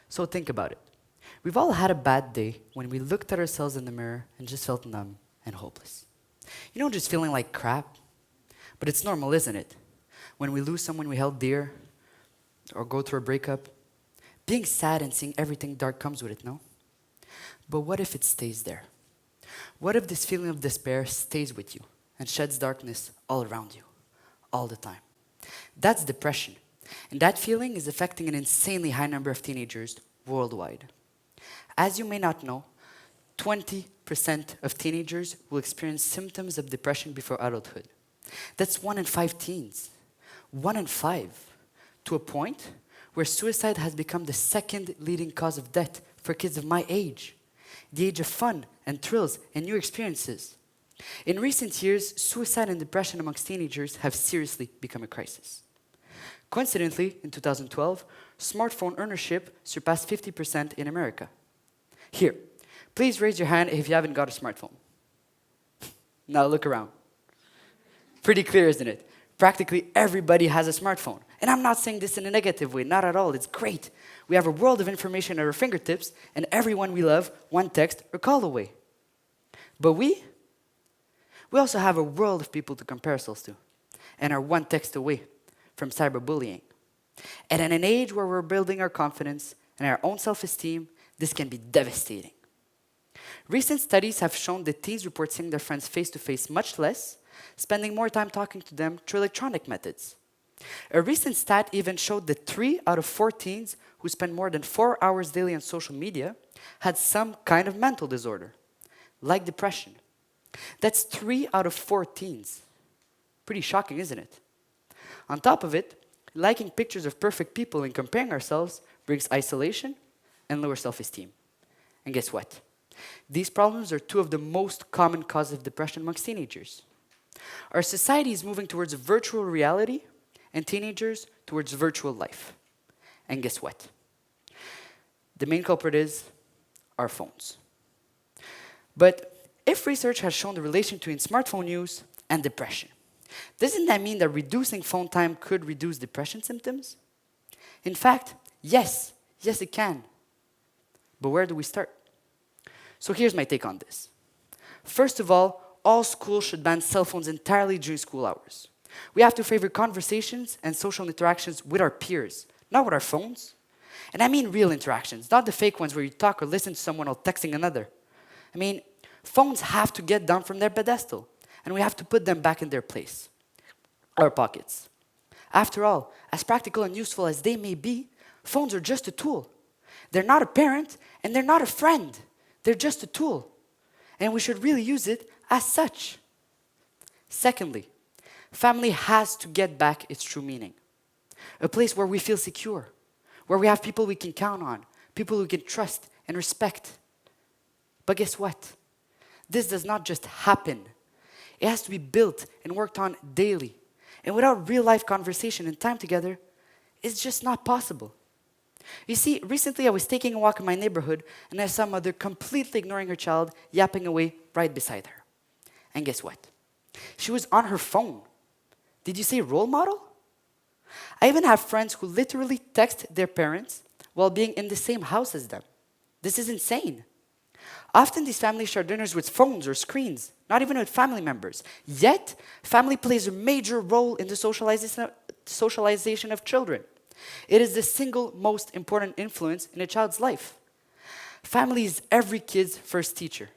So think about it. We've all had a bad day when we looked at ourselves in the mirror and just felt numb and hopeless. You know, just feeling like crap? But it's normal, isn't it? When we lose someone we held dear or go through a breakup, being sad and seeing everything dark comes with it, no? But what if it stays there? What if this feeling of despair stays with you and sheds darkness all around you, all the time? That's depression. And that feeling is affecting an insanely high number of teenagers worldwide. As you may not know, 20% of teenagers will experience symptoms of depression before adulthood. That's 1 in 5 teens. 1 in 5. To a point where suicide has become the second leading cause of death for kids of my age. The age of fun and thrills and new experiences. In recent years, suicide and depression amongst teenagers have seriously become a crisis. Coincidentally, in 2012, smartphone ownership surpassed 50% in America. Here, please raise your hand if you haven't got a smartphone. Now look around. Pretty clear, isn't it? Practically everybody has a smartphone. And I'm not saying this in a negative way, not at all. It's great. We have a world of information at our fingertips, and everyone we love, one text or call away. But we also have a world of people to compare ourselves to, and are one text away from cyberbullying. And in an age where we're building our confidence and our own self-esteem, this can be devastating. Recent studies have shown that teens report seeing their friends face-to-face much less, spending more time talking to them through electronic methods. A recent stat even showed that 3 out of 4 teens who spend more than 4 hours daily on social media had some kind of mental disorder, like depression. That's 3 out of 4 teens. Pretty shocking, isn't it? On top of it, liking pictures of perfect people and comparing ourselves brings isolation and lower self-esteem. And guess what? These problems are 2 of the most common causes of depression amongst teenagers. Our society is moving towards a virtual reality and teenagers towards virtual life. And guess what? The main culprit is our phones. But if research has shown the relation between smartphone use and depression, doesn't that mean that reducing phone time could reduce depression symptoms? In fact, yes, it can. But where do we start? So here's my take on this. First of all schools should ban cell phones entirely during school hours. We have to favor conversations and social interactions with our peers, not with our phones. And I mean real interactions, not the fake ones where you talk or listen to someone while texting another. I mean, phones have to get down from their pedestal, and we have to put them back in their place, our pockets. After all, as practical and useful as they may be, phones are just a tool. They're not a parent, and they're not a friend. They're just a tool. And we should really use it as such. Secondly, family has to get back its true meaning. A place where we feel secure, where we have people we can count on, people we can trust and respect. But guess what? This does not just happen. It has to be built and worked on daily. And without real-life conversation and time together, it's just not possible. You see, recently I was taking a walk in my neighborhood and I saw a mother completely ignoring her child, yapping away right beside her. And guess what? She was on her phone. Did you say role model? I even have friends who literally text their parents while being in the same house as them. This is insane. Often these families share dinners with phones or screens, not even with family members. Yet, family plays a major role in the socialization of children. It is the single most important influence in a child's life. Family is every kid's first teacher.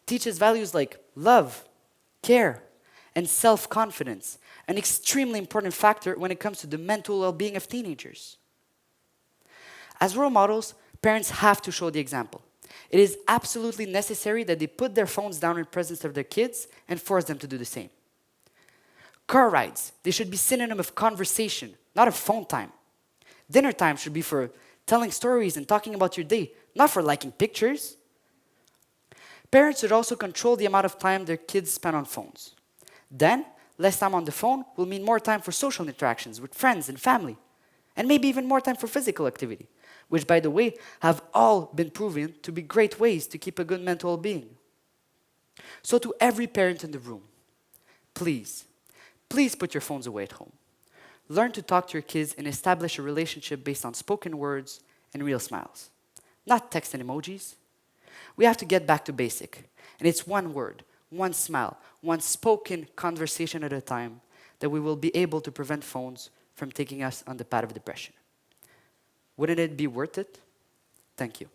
Teaches values like love, care, and self-confidence, an extremely important factor when it comes to the mental well-being of teenagers. As role models, parents have to show the example. It is absolutely necessary that they put their phones down in presence of their kids and force them to do the same. Car rides, they should be synonym of conversation, not of phone time. Dinner time should be for telling stories and talking about your day, not for liking pictures. Parents should also control the amount of time their kids spend on phones. Then, less time on the phone will mean more time for social interactions with friends and family, and maybe even more time for physical activity, which, by the way, have all been proven to be great ways to keep a good mental well-being. So to every parent in the room, please put your phones away at home. Learn to talk to your kids and establish a relationship based on spoken words and real smiles. not text and emojis. We have to get back to basic. And it's one word, one smile, one spoken conversation at a time that we will be able to prevent phones from taking us on the path of depression. Wouldn't it be worth it? Thank you.